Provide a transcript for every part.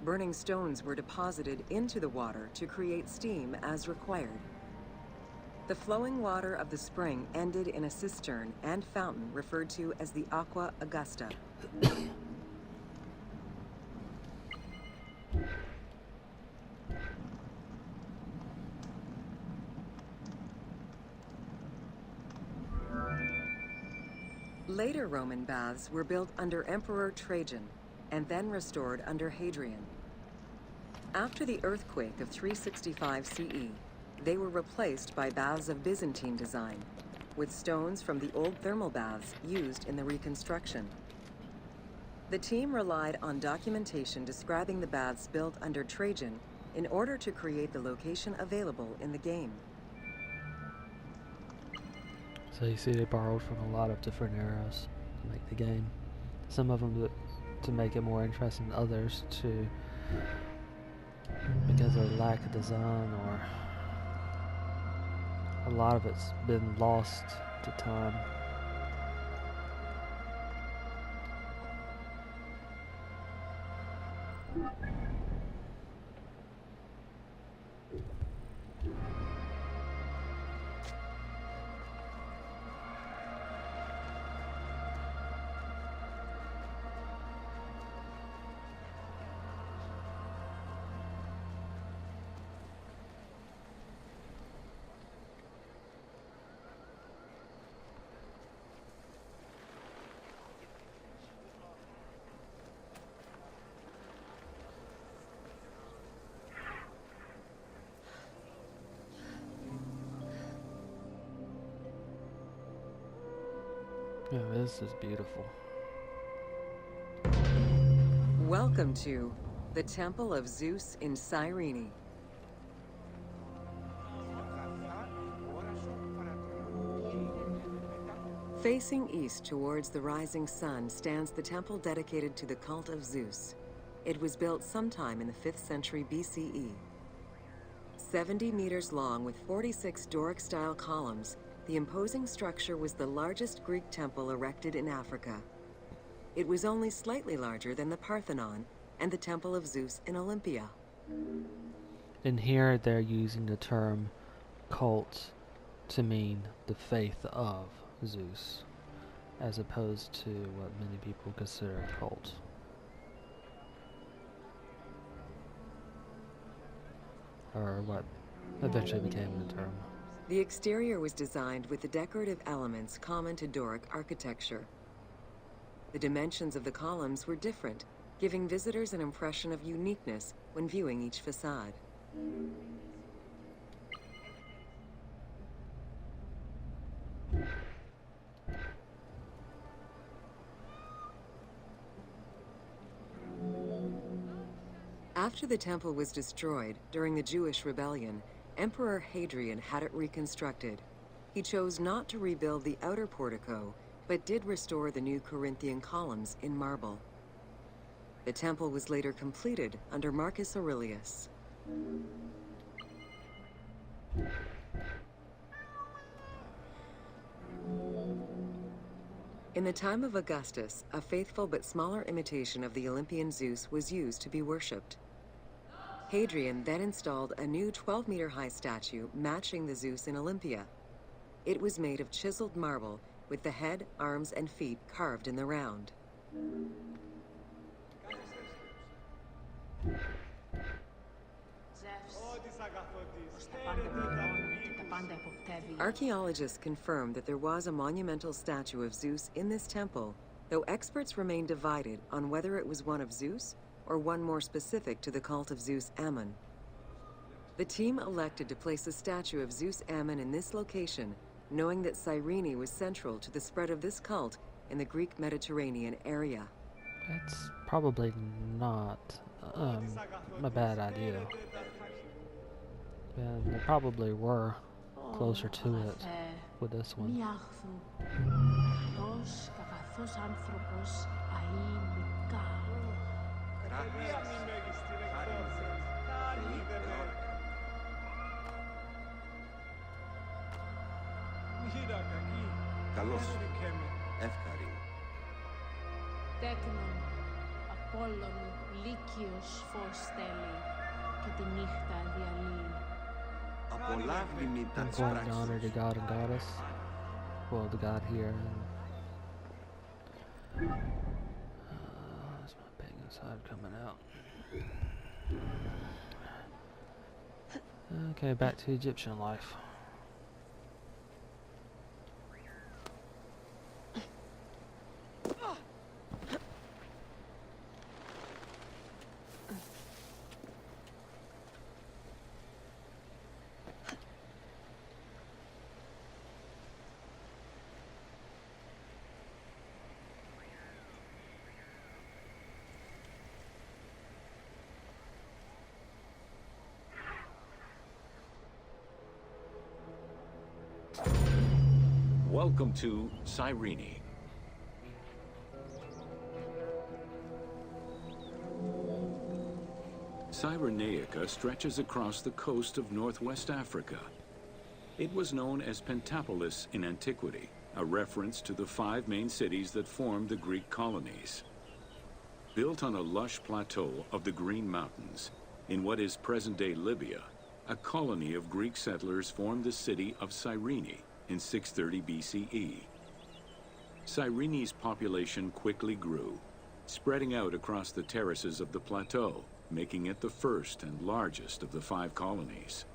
burning stones were deposited into the water to create steam as required. The flowing water of the spring ended in a cistern and fountain referred to as the Aqua Augusta. Later Roman baths were built under Emperor Trajan and then restored under Hadrian. After the earthquake of 365 CE, they were replaced by baths of Byzantine design, with stones from the old thermal baths used in the reconstruction. The team relied on documentation describing the baths built under Trajan in order to create the location available in the game. So you see they borrowed from a lot of different eras to make the game. Some of them to make it more interesting, others to because of lack of design, or a lot of it's been lost to time. Yeah, this is beautiful. Welcome to the Temple of Zeus in Cyrene. Facing east towards the rising sun stands the temple dedicated to the cult of Zeus. It was built sometime in the 5th century BCE. 70 meters long with 46 Doric-style columns, the imposing structure was the largest Greek temple erected in Africa. It was only slightly larger than the Parthenon and the Temple of Zeus in Olympia. In here they're using the term cult to mean the faith of Zeus, as opposed to what many people consider a cult. Or what eventually became the term. The exterior was designed with the decorative elements common to Doric architecture. The dimensions of the columns were different, giving visitors an impression of uniqueness when viewing each facade. After the temple was destroyed during the Jewish rebellion, Emperor Hadrian had it reconstructed. He chose not to rebuild the outer portico, but did restore the new Corinthian columns in marble. The temple was later completed under Marcus Aurelius. In the time of Augustus, a faithful but smaller imitation of the Olympian Zeus was used to be worshipped. Hadrian then installed a new 12-meter-high statue matching the Zeus in Olympia. It was made of chiseled marble with the head, arms, and feet carved in the round. Archaeologists confirm that there was a monumental statue of Zeus in this temple, though experts remain divided on whether it was one of Zeus or one more specific to the cult of Zeus Ammon. The team elected to place a statue of Zeus Ammon in this location, knowing that Cyrene was central to the spread of this cult in the Greek Mediterranean area. It's probably not a bad idea. And they probably were closer to it with this one. Καλώς. Ευχαριστώ. Apollon Lycius forstelli, Catinihta diali. And point and honor to God and Goddess. Well, the God here. That's my pagan side coming out. Okay, back to Egyptian life. Welcome to Cyrene. Cyrenaica stretches across the coast of northwest Africa. It was known as Pentapolis in antiquity, a reference to the 5 main cities that formed the Greek colonies. Built on a lush plateau of the Green Mountains, in what is present-day Libya, a colony of Greek settlers formed the city of Cyrene in 630 BCE. Cyrene's population quickly grew, spreading out across the terraces of the plateau, making it the first and largest of the 5 colonies.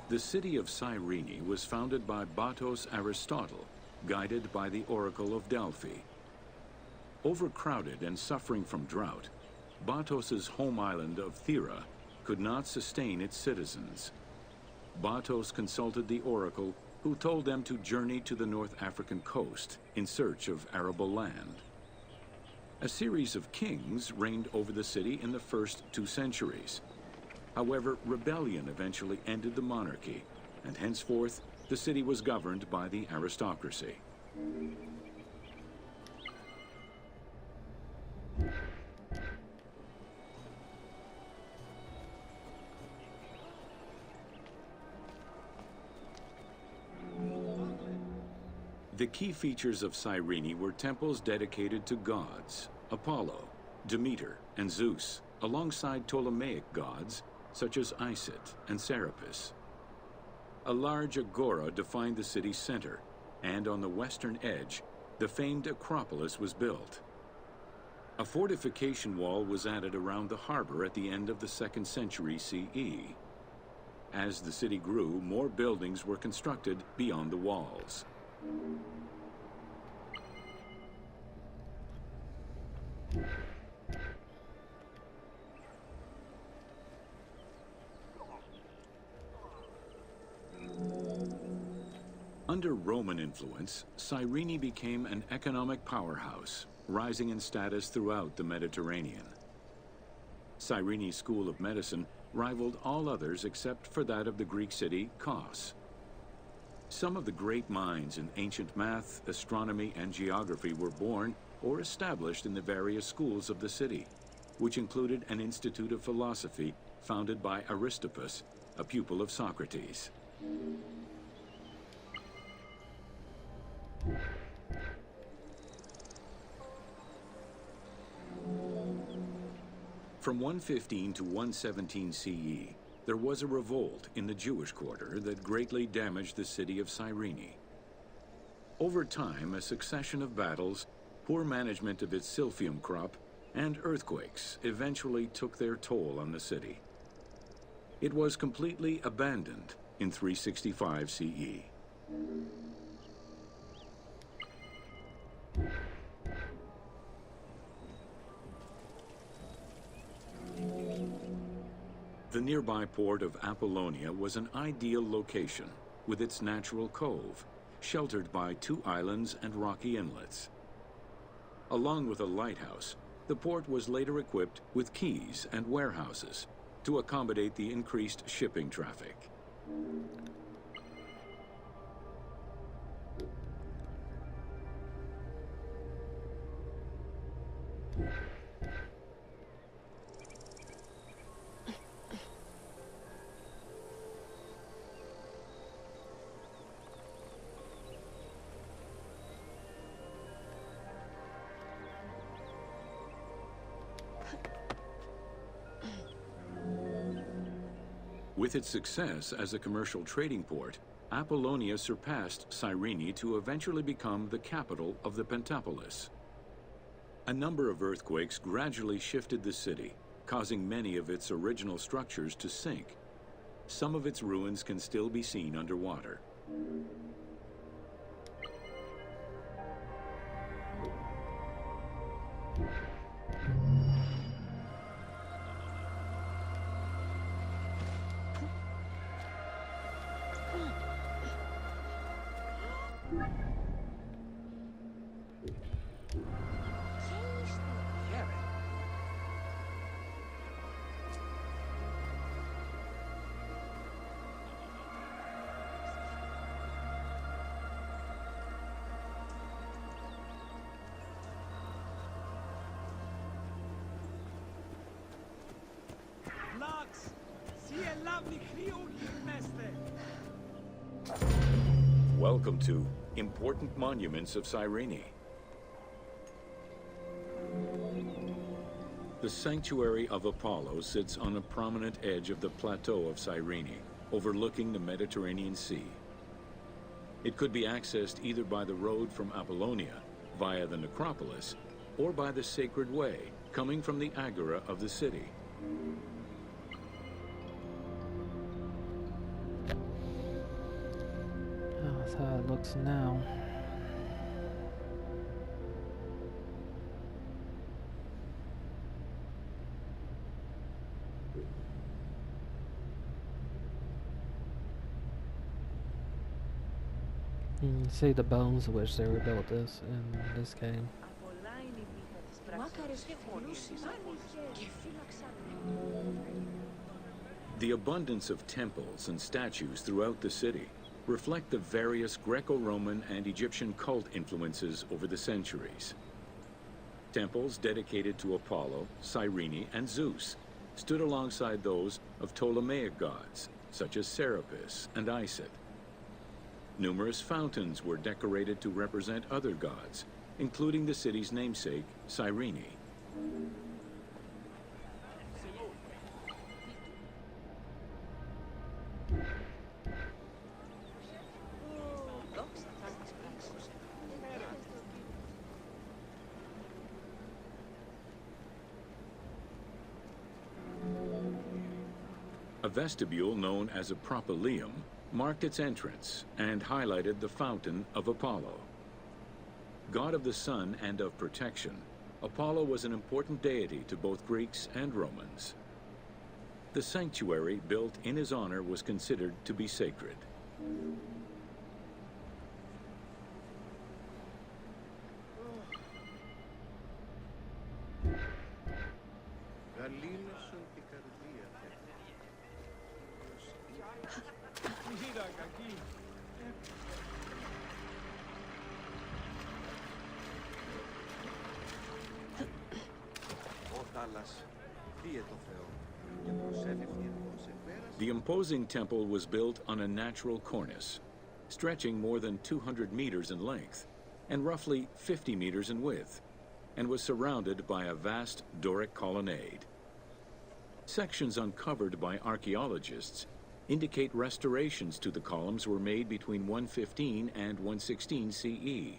The city of Cyrene was founded by Batos Aristotle, guided by the Oracle of Delphi. Overcrowded and suffering from drought, Batos's home island of Thera could not sustain its citizens. Batos consulted the Oracle, who told them to journey to the North African coast in search of arable land. A series of kings reigned over the city in the first 2 centuries. However, rebellion eventually ended the monarchy, and henceforth, the city was governed by the aristocracy. The key features of Cyrene were temples dedicated to gods, Apollo, Demeter, and Zeus, alongside Ptolemaic gods, such as Isis and Serapis. A large agora defined the city's center, and on the western edge, the famed Acropolis was built. A fortification wall was added around the harbor at the end of the 2nd century CE. As the city grew, more buildings were constructed beyond the walls. Under Roman influence, Cyrene became an economic powerhouse, rising in status throughout the Mediterranean. Cyrene's School of Medicine rivaled all others except for that of the Greek city Kos. Some of the great minds in ancient math, astronomy, and geography were born or established in the various schools of the city, which included an institute of philosophy founded by Aristippus, a pupil of Socrates. From 115 to 117 CE, there was a revolt in the Jewish quarter that greatly damaged the city of Cyrene. Over time, a succession of battles, poor management of its silphium crop, and earthquakes eventually took their toll on the city. It was completely abandoned in 365 CE. The nearby port of Apollonia was an ideal location, with its natural cove, sheltered by 2 islands and rocky inlets. Along with a lighthouse, the port was later equipped with quays and warehouses to accommodate the increased shipping traffic. With its success as a commercial trading port, Apollonia surpassed Cyrene to eventually become the capital of the Pentapolis. A number of earthquakes gradually shifted the city, causing many of its original structures to sink. Some of its ruins can still be seen underwater. Welcome to Important Monuments of Cyrene. The Sanctuary of Apollo sits on a prominent edge of the plateau of Cyrene, overlooking the Mediterranean Sea. It could be accessed either by the road from Apollonia, via the necropolis, or by the Sacred Way, coming from the agora of the city. That's how it looks now. You can see the bones of which they were built in this game. The abundance of temples and statues throughout the city reflect the various Greco-Roman and Egyptian cult influences over the centuries. Temples dedicated to Apollo, Cyrene, and Zeus stood alongside those of Ptolemaic gods, such as Serapis and Isis. Numerous fountains were decorated to represent other gods, including the city's namesake, Cyrene. A vestibule known as a propylaeum marked its entrance and highlighted the fountain of Apollo. God of the sun and of protection, Apollo was an important deity to both Greeks and Romans. The sanctuary built in his honor was considered to be sacred. The imposing temple was built on a natural cornice, stretching more than 200 meters in length and roughly 50 meters in width, and was surrounded by a vast Doric colonnade. Sections uncovered by archaeologists indicate restorations to the columns were made between 115 and 116 CE.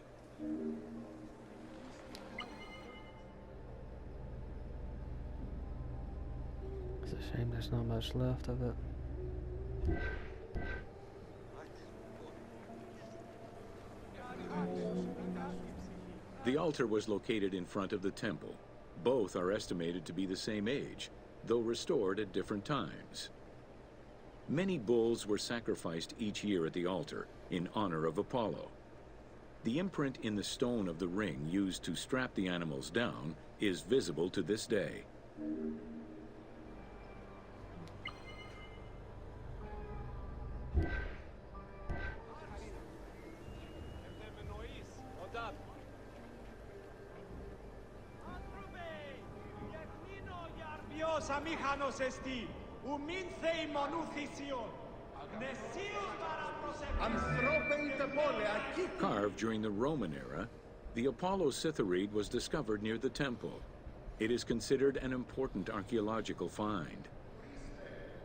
It's a shame there's not much left of it. The altar was located in front of the temple. Both are estimated to be the same age, though restored at different times. Many bulls were sacrificed each year at the altar in honor of Apollo. The imprint in the stone of the ring used to strap the animals down is visible to this day. Carved during the Roman era, the Apollo Cytharide was discovered near the temple. It is considered an important archaeological find.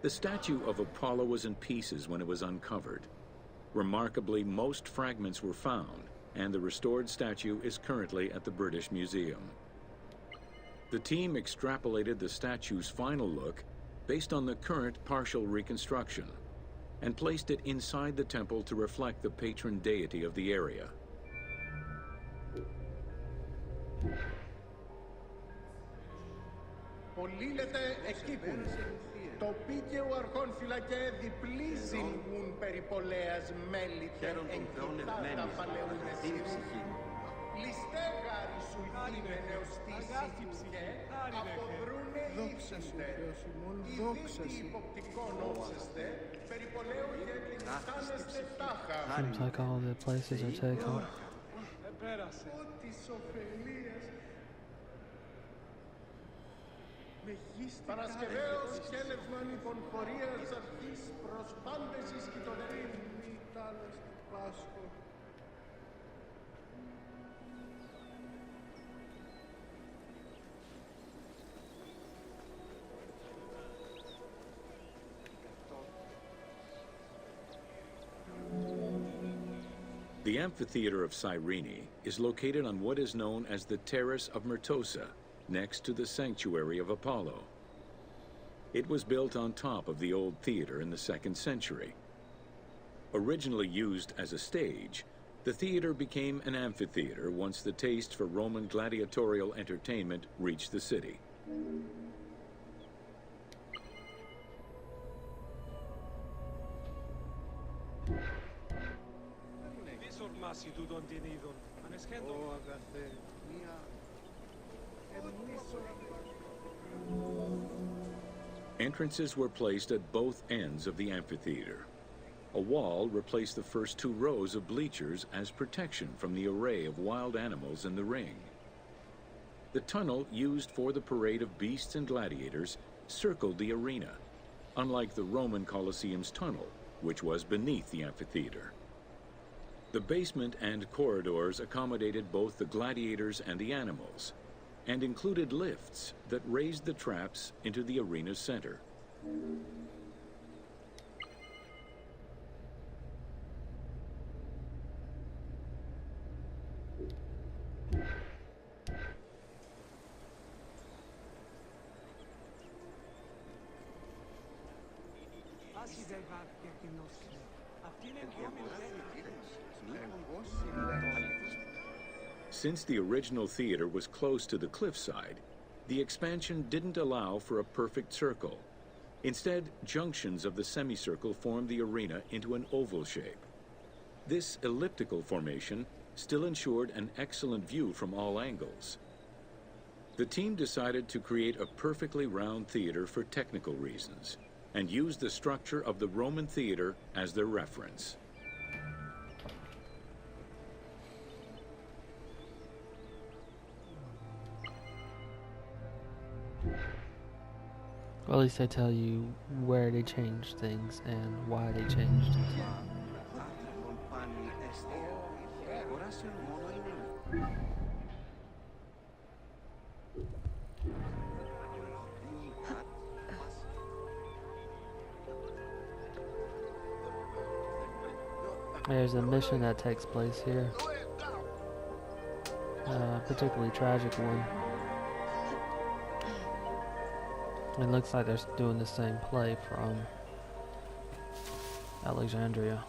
The statue of Apollo was in pieces when it was uncovered. Remarkably, most fragments were found, and the restored statue is currently at the British Museum. The team extrapolated the statue's final look based on the current partial reconstruction and placed it inside the temple to reflect the patron deity of the area. Πολύλετε εκείπουν. Το πήκε ο αρχόν φυλακέ διπλή ζυγούν περιπολέας μέλητε εγκυτάτα παλαιούν εσύρου. Λιστέγαροι σου ηθήνε νεοστήσι και αποδρούνε ήθεντε. Ιδίτη υποπτικών όψεστε, περιπολέου και εκλειτάνεστε τάχα. Seems like all the places are taken. Ό,τι ωφελίας. Παρασκευαίος κέλευσμαν υπονχωρίας αρχής προς πάντες εις κοιτοδερήν. Μη τάλες του Πάσχο. The amphitheater of Cyrene is located on what is known as the Terrace of Myrtosa, next to the sanctuary of Apollo. It was built on top of the old theater in the 2nd century. Originally used as a stage, the theater became an amphitheater once the taste for Roman gladiatorial entertainment reached the city. Entrances were placed at both ends of the amphitheater. A wall replaced the first 2 rows of bleachers as protection from the array of wild animals in the ring. The tunnel used for the parade of beasts and gladiators circled the arena, unlike the Roman Colosseum's tunnel, which was beneath the amphitheater. The basement and corridors accommodated both the gladiators and the animals, and included lifts that raised the traps into the arena's center. Since the original theater was close to the cliffside, the expansion didn't allow for a perfect circle. Instead, junctions of the semicircle formed the arena into an oval shape. This elliptical formation still ensured an excellent view from all angles. The team decided to create a perfectly round theater for technical reasons, and used the structure of the Roman theater as their reference. Well, at least they tell you where they changed things and why they changed it. There's a mission that takes place here. A particularly tragic one. It looks like they're doing the same play from Alexandria.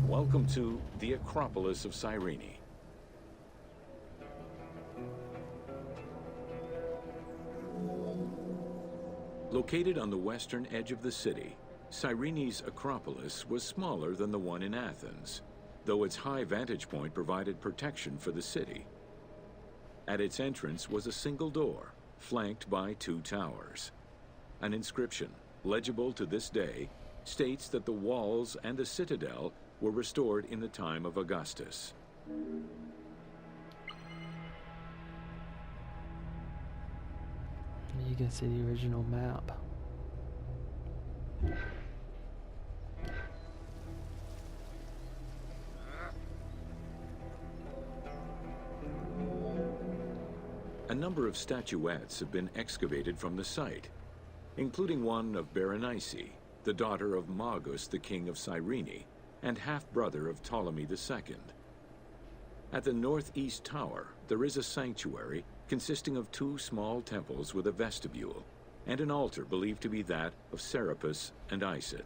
Welcome to the Acropolis of Cyrene. Located on the western edge of the city, Cyrene's Acropolis was smaller than the one in Athens, though its high vantage point provided protection for the city. At its entrance was a single door, flanked by 2 towers. An inscription, legible to this day, states that the walls and the citadel were restored in the time of Augustus. You can see the original map. A number of statuettes have been excavated from the site, including one of Berenice, the daughter of Magus, the king of Cyrene, and half-brother of Ptolemy II. At the northeast tower, there is a sanctuary consisting of 2 small temples with a vestibule, and an altar believed to be that of Serapis and Isis.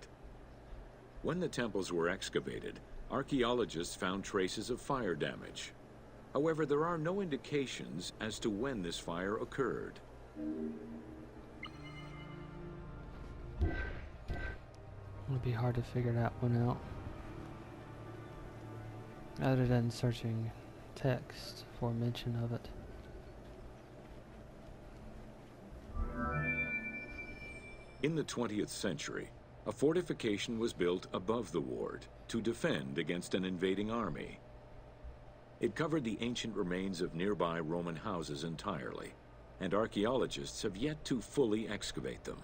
When the temples were excavated, archaeologists found traces of fire damage. However, there are no indications as to when this fire occurred. It would be hard to figure that one out, other than searching text for mention of it. In the 20th century, a fortification was built above the ward to defend against an invading army. It covered the ancient remains of nearby Roman houses entirely, and archaeologists have yet to fully excavate them.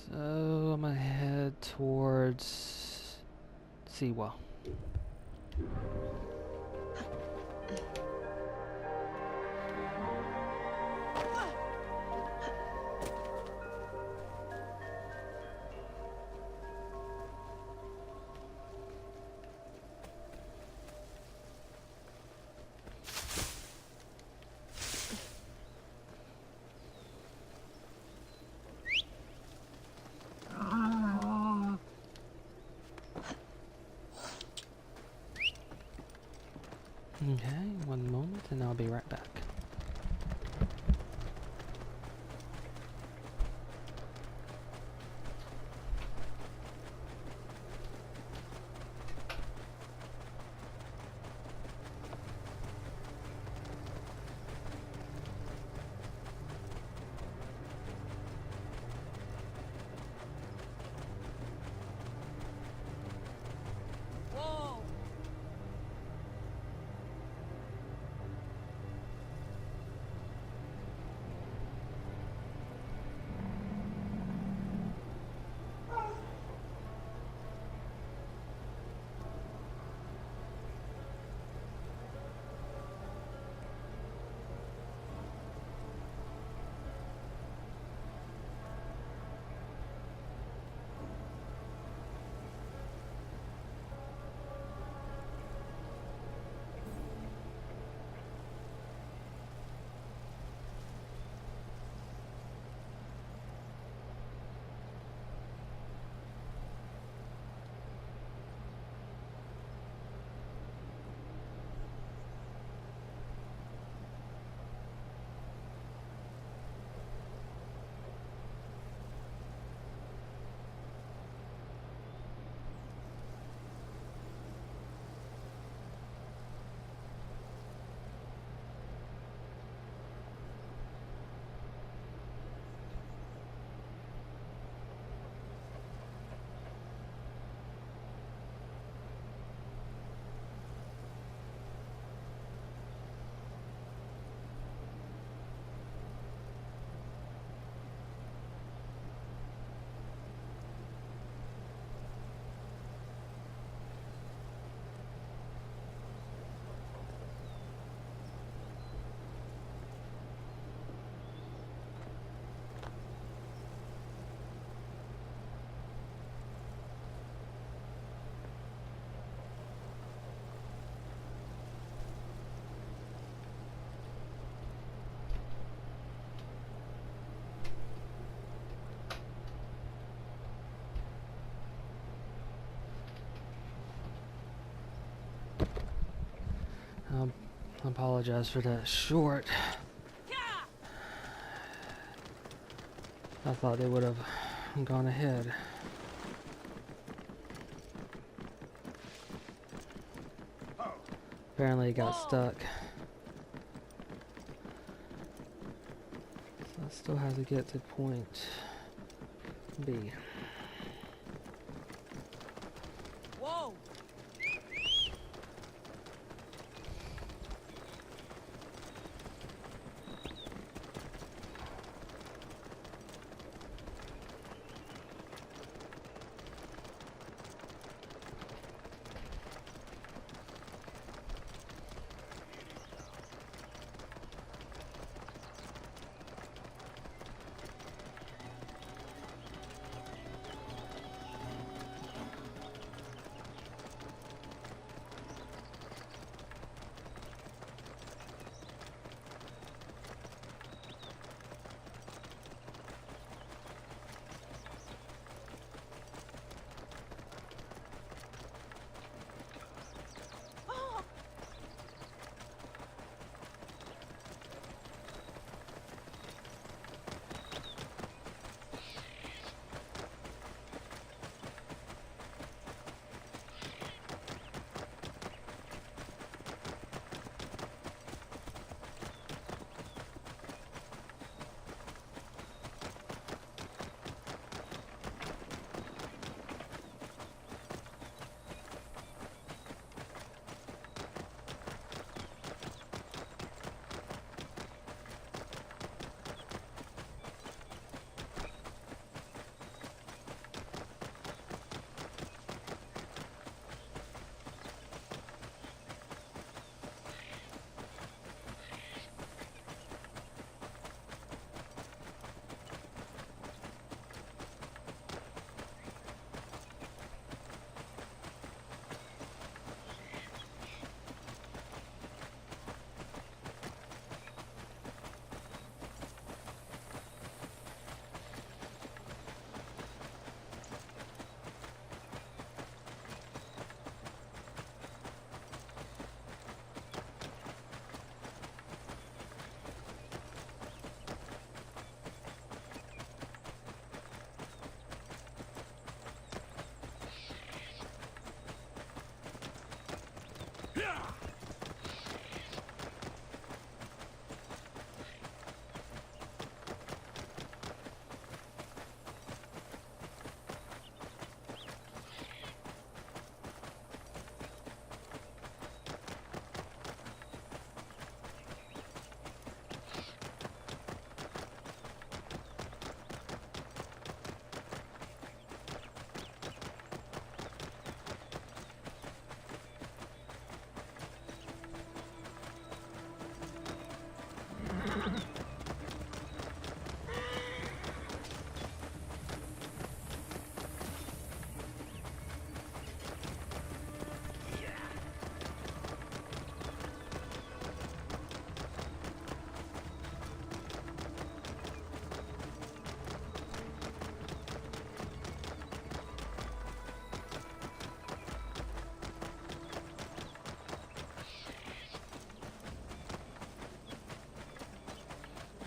So I'm gonna head towards Siwa. Okay, one moment and I'll be right back. I apologize for that short. I thought they would have gone ahead. Apparently it got stuck. So it still has to get to point B. Whoa!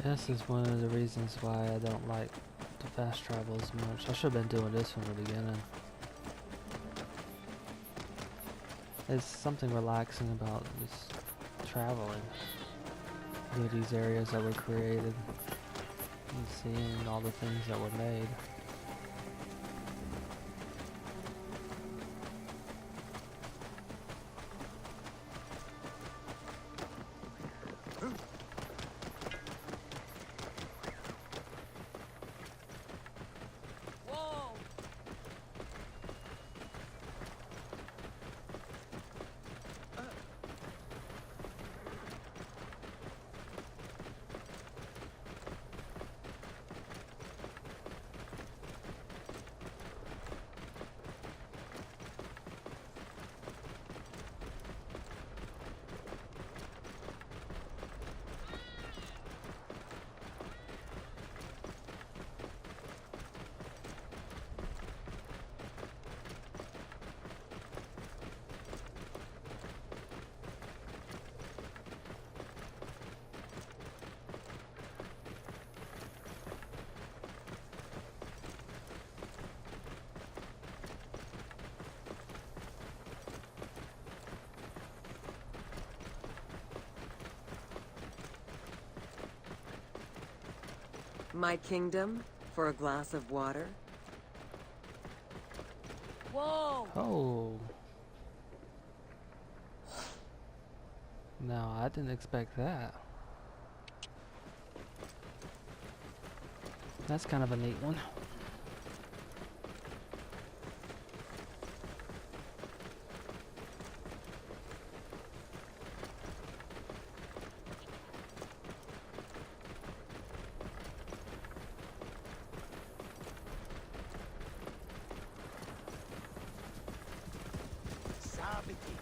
This is one of the reasons why I don't like to fast travel as much. I should have been doing this from the beginning. There's something relaxing about just traveling through these areas that were created and seeing all the things that were made. My kingdom for a glass of water? Whoa! Oh. No, I didn't expect that. That's kind of a neat one. Sabiti.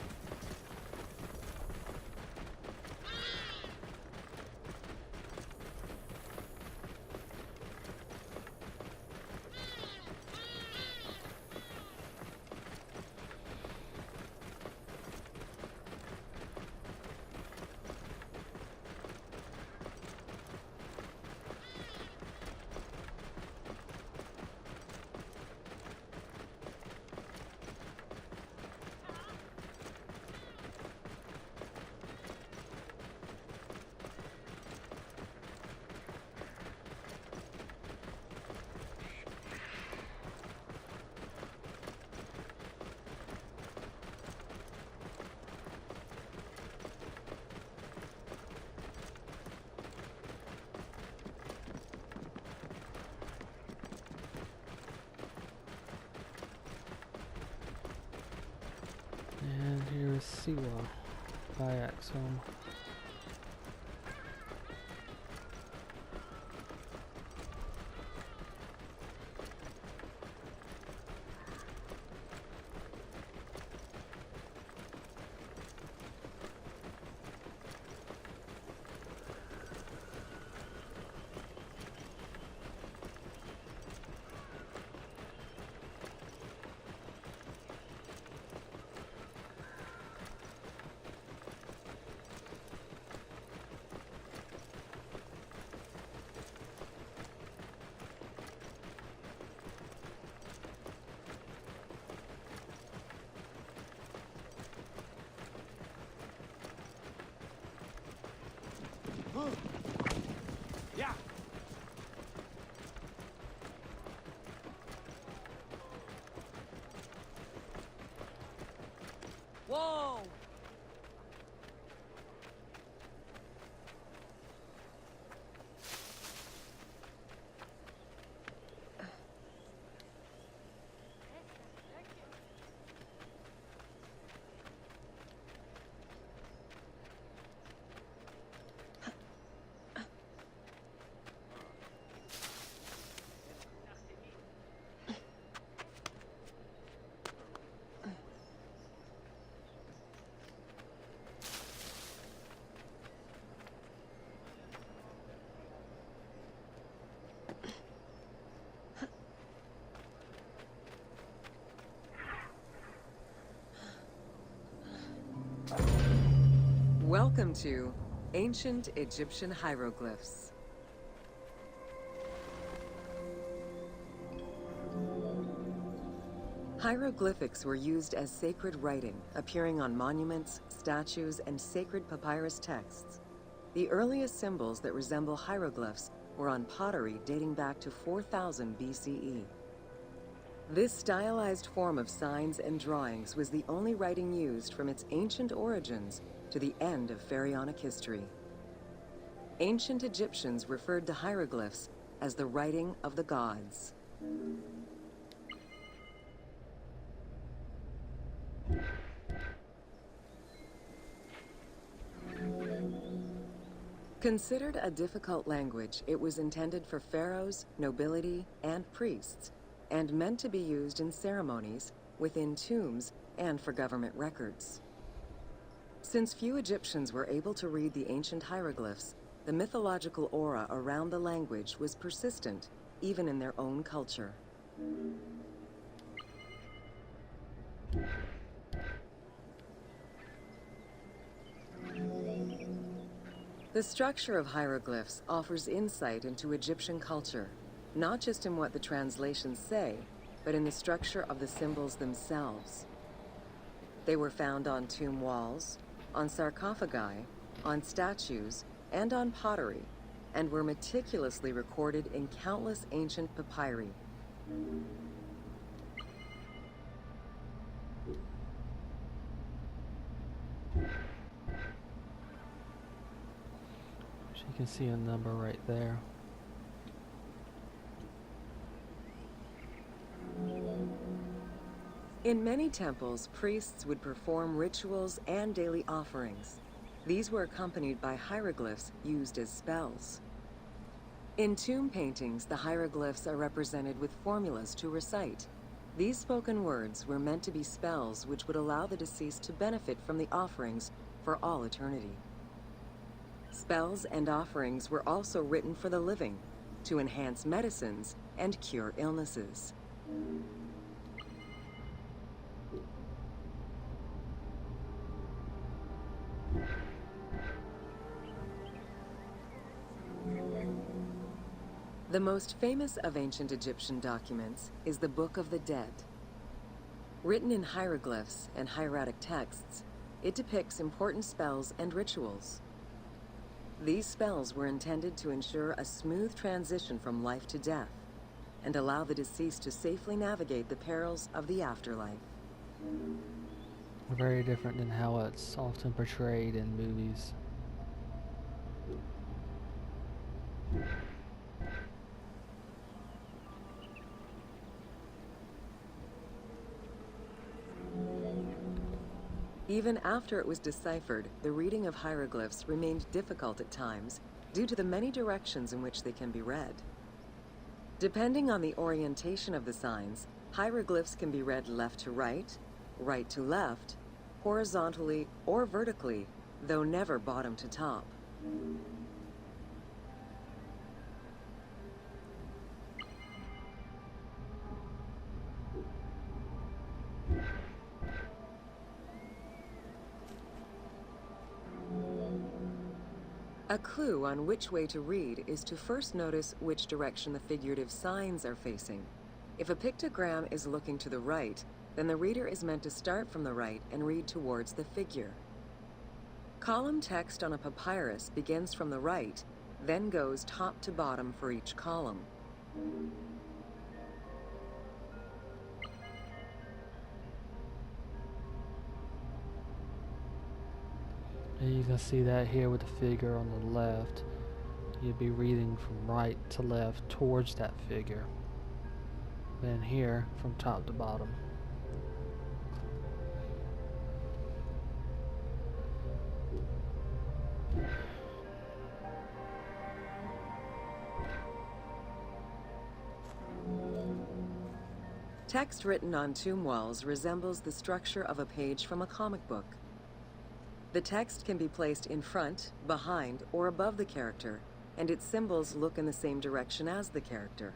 And here's Siwa by Axum. Yeah. Whoa! Welcome to Ancient Egyptian Hieroglyphs. Hieroglyphics were used as sacred writing, appearing on monuments, statues, and sacred papyrus texts. The earliest symbols that resemble hieroglyphs were on pottery dating back to 4000 BCE. This stylized form of signs and drawings was the only writing used from its ancient origins to the end of pharaonic history. Ancient Egyptians referred to hieroglyphs as the writing of the gods. Considered a difficult language, it was intended for pharaohs, nobility, and priests, and meant to be used in ceremonies, within tombs, and for government records. Since few Egyptians were able to read the ancient hieroglyphs, the mythological aura around the language was persistent, even in their own culture. The structure of hieroglyphs offers insight into Egyptian culture, not just in what the translations say, but in the structure of the symbols themselves. They were found on tomb walls, on sarcophagi, on statues, and on pottery, and were meticulously recorded in countless ancient papyri. You can see a number right there. In many temples, priests would perform rituals and daily offerings. These were accompanied by hieroglyphs used as spells. In tomb paintings, the hieroglyphs are represented with formulas to recite. These spoken words were meant to be spells which would allow the deceased to benefit from the offerings for all eternity. Spells and offerings were also written for the living, to enhance medicines and cure illnesses. The most famous of ancient Egyptian documents is the Book of the Dead. Written in hieroglyphs and hieratic texts, it depicts important spells and rituals. These spells were intended to ensure a smooth transition from life to death and allow the deceased to safely navigate the perils of the afterlife. Very different than how it's often portrayed in movies. Even after it was deciphered, the reading of hieroglyphs remained difficult at times due to the many directions in which they can be read. Depending on the orientation of the signs, hieroglyphs can be read left to right, right to left, horizontally or vertically, though never bottom to top. A clue on which way to read is to first notice which direction the figurative signs are facing. If a pictogram is looking to the right, then the reader is meant to start from the right and read towards the figure. Column text on a papyrus begins from the right, then goes top to bottom for each column. And you can see that here with the figure on the left. You'd be reading from right to left towards that figure. Then here, from top to bottom. Text written on tomb walls resembles the structure of a page from a comic book. The text can be placed in front, behind, or above the character, and its symbols look in the same direction as the character.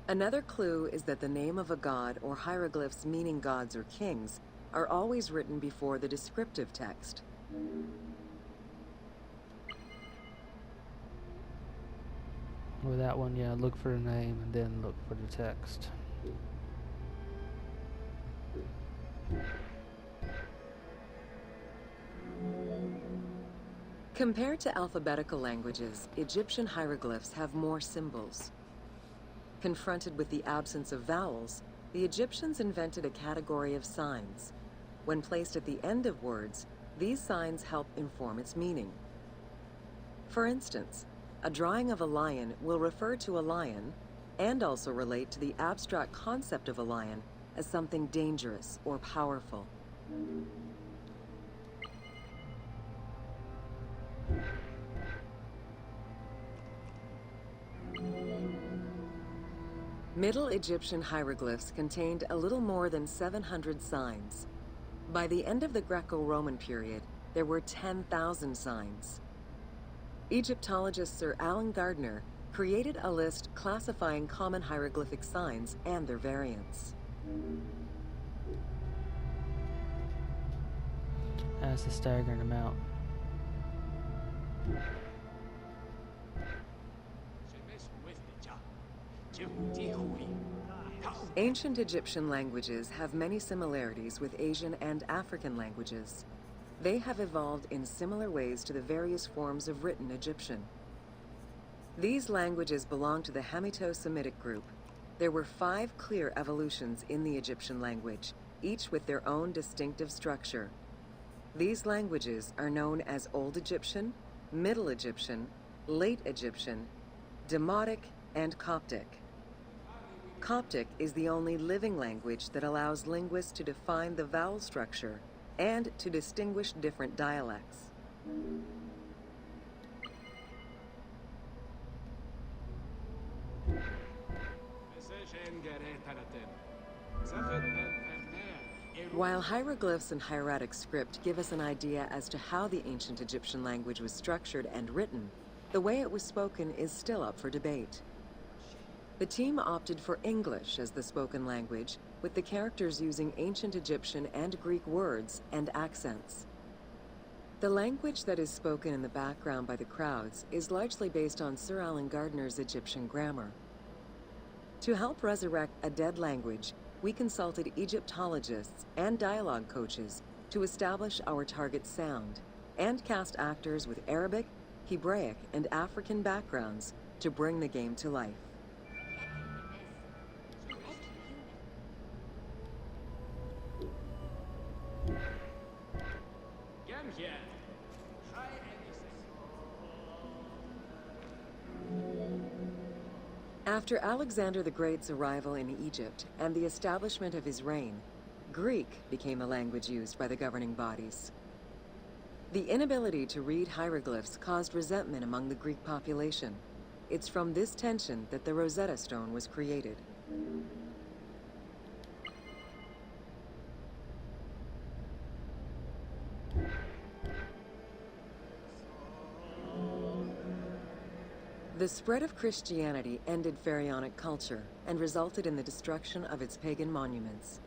Another clue is that the name of a god or hieroglyphs meaning gods or kings are always written before the descriptive text. With that one, yeah, look for the name and then look for the text. Compared to alphabetical languages, Egyptian hieroglyphs have more symbols. Confronted with the absence of vowels, the Egyptians invented a category of signs. When placed at the end of words, these signs help inform its meaning. For instance, a drawing of a lion will refer to a lion and also relate to the abstract concept of a lion as something dangerous or powerful. Middle Egyptian hieroglyphs contained a little more than 700 signs. By the end of the Greco-Roman period, there were 10,000 signs. Egyptologist Sir Alan Gardner created a list classifying common hieroglyphic signs and their variants. That's a staggering amount. Ancient Egyptian languages have many similarities with Asian and African languages. They have evolved in similar ways to the various forms of written Egyptian. These languages belong to the Hamito-Semitic group. There were 5 clear evolutions in the Egyptian language, each with their own distinctive structure. These languages are known as Old Egyptian, Middle Egyptian, Late Egyptian, Demotic, and Coptic. Coptic is the only living language that allows linguists to define the vowel structure and to distinguish different dialects. While hieroglyphs and hieratic script give us an idea as to how the ancient Egyptian language was structured and written, the way it was spoken is still up for debate. The team opted for English as the spoken language, with the characters using ancient Egyptian and Greek words and accents. The language that is spoken in the background by the crowds is largely based on Sir Alan Gardner's Egyptian grammar. To help resurrect a dead language, we consulted Egyptologists and dialogue coaches to establish our target sound, and cast actors with Arabic, Hebraic, and African backgrounds to bring the game to life. After Alexander the Great's arrival in Egypt and the establishment of his reign, Greek became the language used by the governing bodies. The inability to read hieroglyphs caused resentment among the Greek population. It's from this tension that the Rosetta Stone was created. The spread of Christianity ended pharaonic culture and resulted in the destruction of its pagan monuments.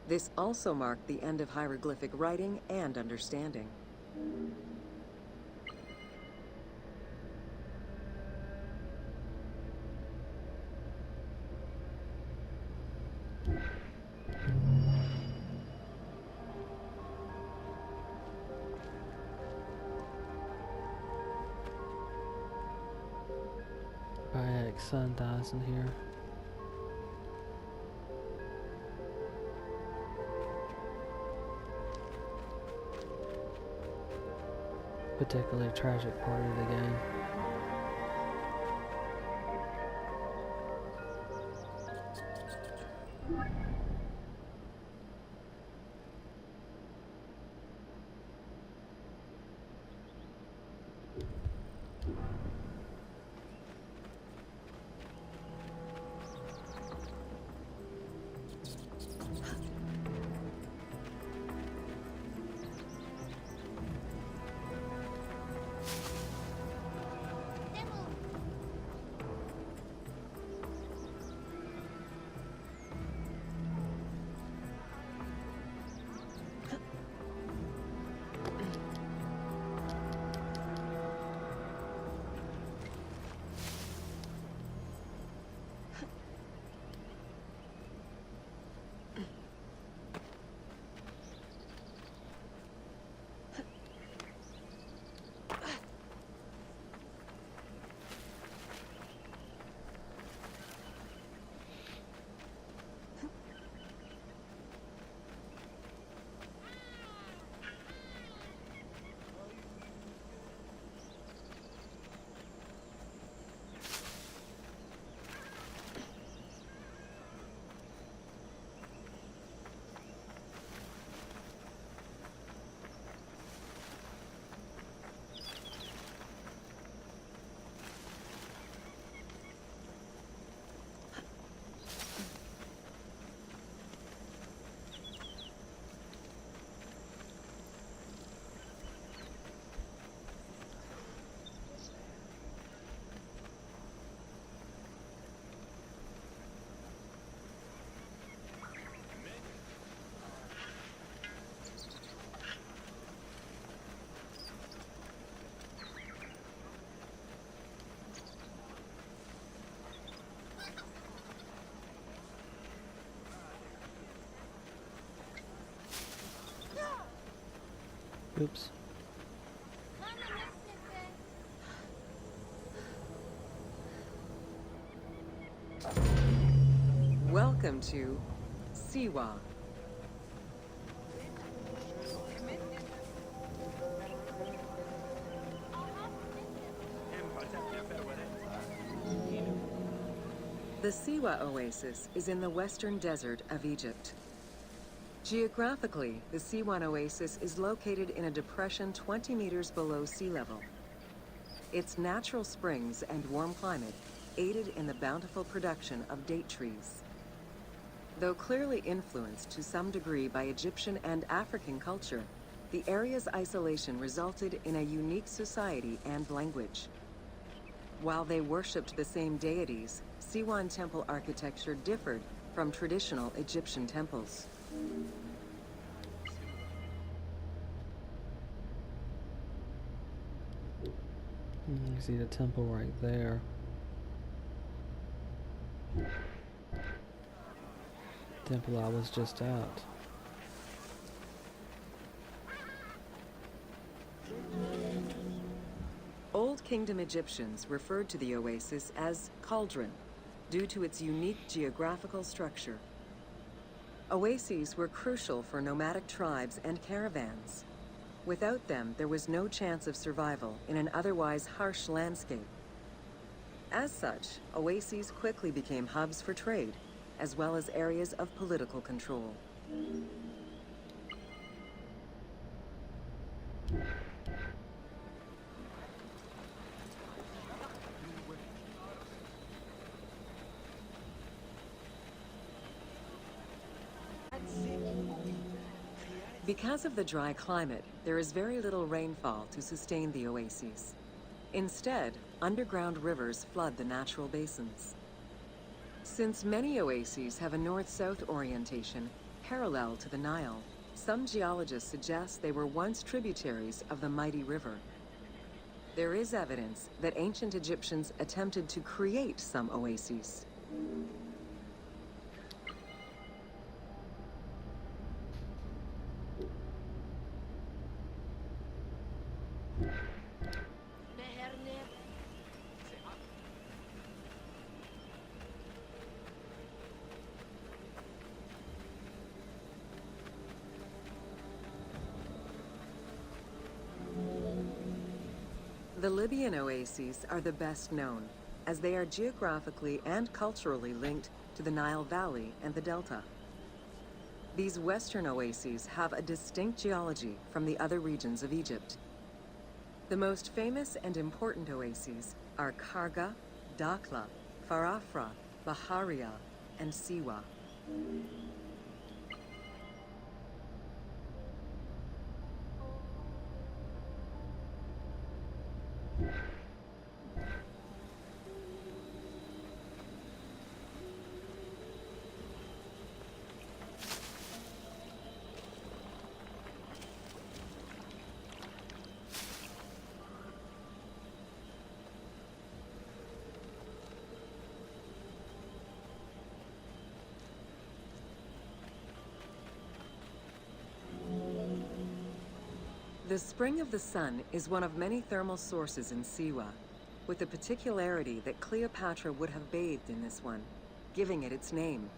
This also marked the end of hieroglyphic writing and understanding. Bayek's son dies in here. Particularly tragic part of the game. Oops. on to Siwa. The Siwa Oasis is in the western desert of Egypt. Geographically, the Siwan Oasis is located in a depression 20 meters below sea level. Its natural springs and warm climate aided in the bountiful production of date trees. Though clearly influenced to some degree by Egyptian and African culture, the area's isolation resulted in a unique society and language. While they worshipped the same deities, Siwan temple architecture differed from traditional Egyptian temples. You see the temple right there. Temple I was just at. Old Kingdom Egyptians referred to the oasis as cauldron, due to its unique geographical structure. Oases were crucial for nomadic tribes and caravans. Without them, there was no chance of survival in an otherwise harsh landscape. As such, oases quickly became hubs for trade, as well as areas of political control. Because of the dry climate, there is very little rainfall to sustain the oases. Instead, underground rivers flood the natural basins. Since many oases have a north-south orientation parallel to the Nile, some geologists suggest they were once tributaries of the mighty river. There is evidence that ancient Egyptians attempted to create some oases. The Libyan oases are the best known, as they are geographically and culturally linked to the Nile Valley and the Delta. These western oases have a distinct geology from the other regions of Egypt. The most famous and important oases are Karga, Dakhla, Farafra, Baharia, and Siwa. The Spring of the Sun is one of many thermal sources in Siwa, with the particularity that Cleopatra would have bathed in this one, giving it its name.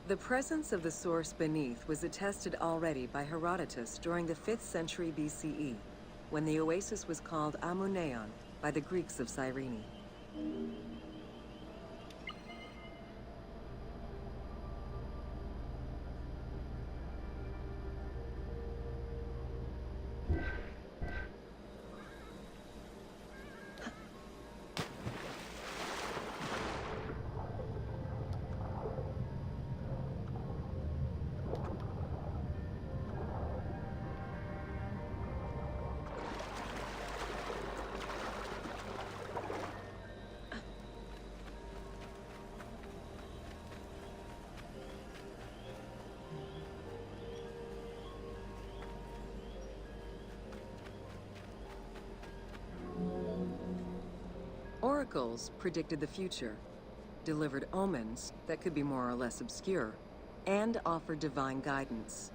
The presence of the source beneath was attested already by Herodotus during the 5th century BCE, when the oasis was called Amuneion by the Greeks of Cyrene. Oracles predicted the future, delivered omens that could be more or less obscure, and offered divine guidance.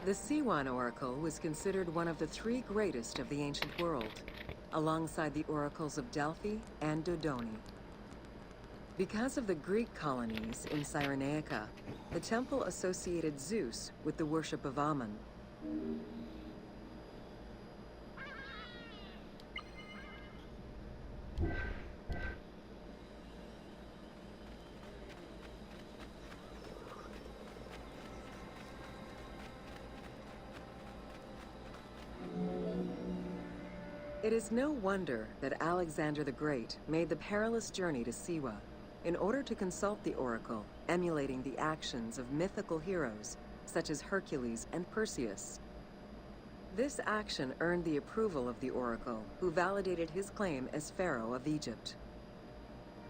The Siwan Oracle was considered one of the 3 greatest of the ancient world, alongside the oracles of Delphi and Dodoni. Because of the Greek colonies in Cyrenaica, the temple associated Zeus with the worship of Ammon. It is no wonder that Alexander the Great made the perilous journey to Siwa in order to consult the oracle, emulating the actions of mythical heroes such as Hercules and Perseus. This action earned the approval of the oracle, who validated his claim as Pharaoh of Egypt.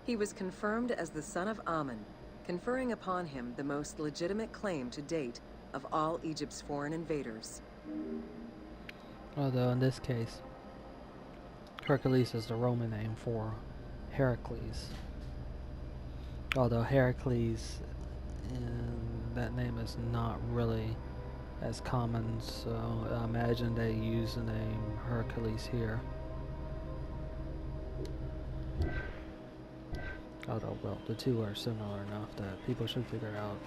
He was confirmed as the son of Ammon, conferring upon him the most legitimate claim to date of all Egypt's foreign invaders. Although in this case, Hercules is the Roman name for Heracles. Although Heracles, that name is not really as common, so I imagine they use the name Hercules here. Although, well, the two are similar enough that people should figure out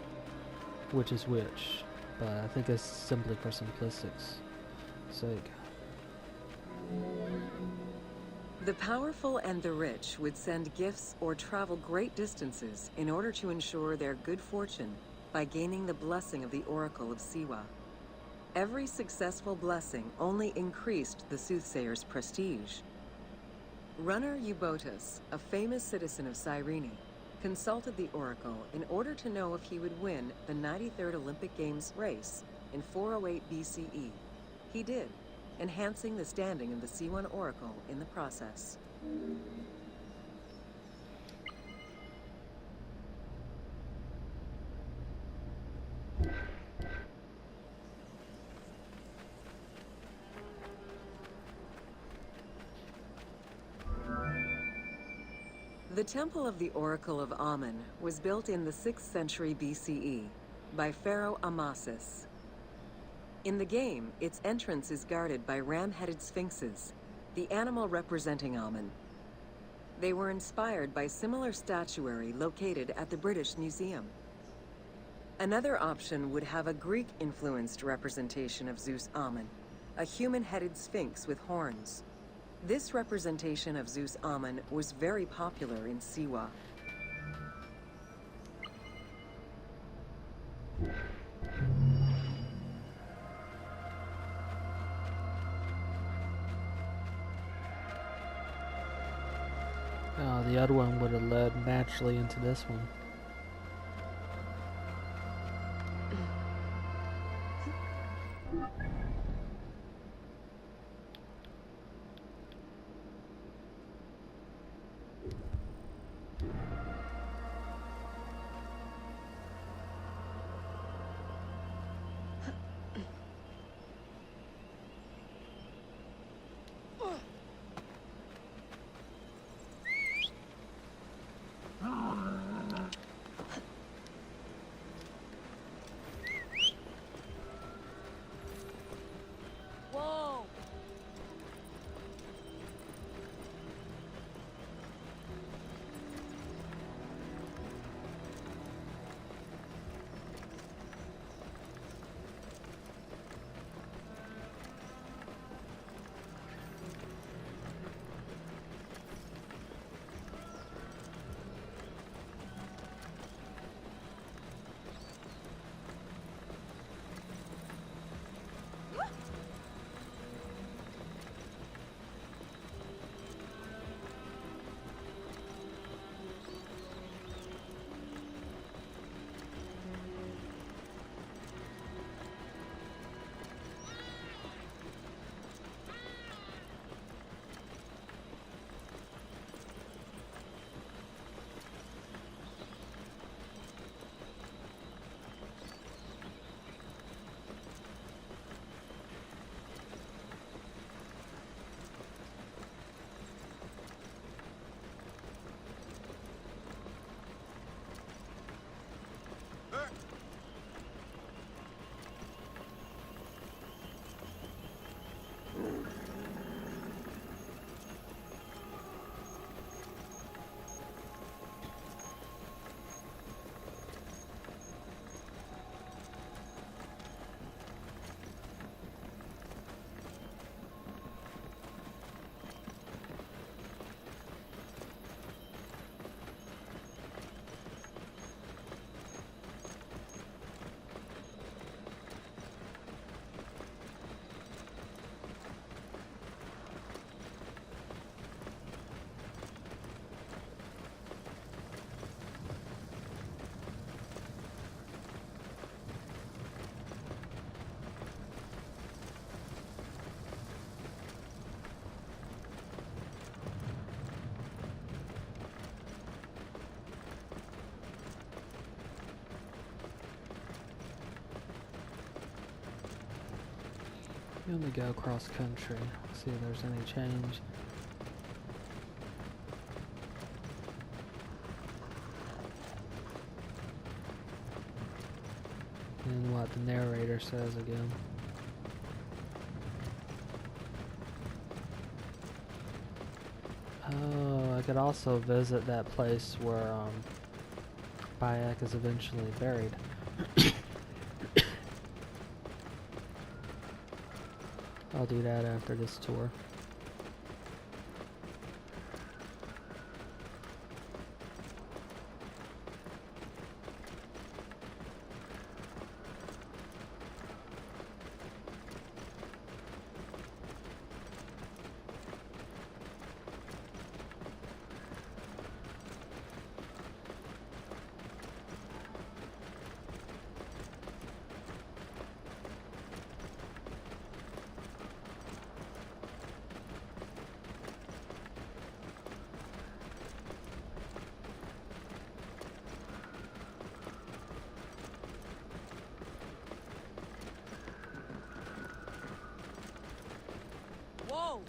which is which, but I think it's simply for simplicity's sake. The powerful and the rich would send gifts or travel great distances in order to ensure their good fortune by gaining the blessing of the Oracle of Siwa. Every successful blessing only increased the soothsayer's prestige. Runner Eubotus, a famous citizen of Cyrene, consulted the Oracle in order to know if he would win the 93rd Olympic Games race in 408 BCE. He did, enhancing the standing of the C1 Oracle in the process. The Temple of the Oracle of Ammon was built in the 6th century BCE by Pharaoh Amasis. In the game, its entrance is guarded by ram-headed sphinxes, the animal representing Ammon. They were inspired by similar statuary located at the British Museum. Another option would have a Greek-influenced representation of Zeus Ammon, a human-headed sphinx with horns. This representation of Zeus Ammon was very popular in Siwa. The other one would have led naturally into this one. Let me go cross country, see if there's any change. And what the narrator says again. Oh, I could also visit that place where Bayek is eventually buried. I'll do that after this tour. Whoa!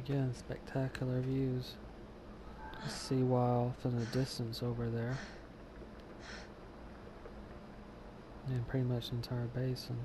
Again, spectacular views. Seawall off in the distance over there. And pretty much the entire basin.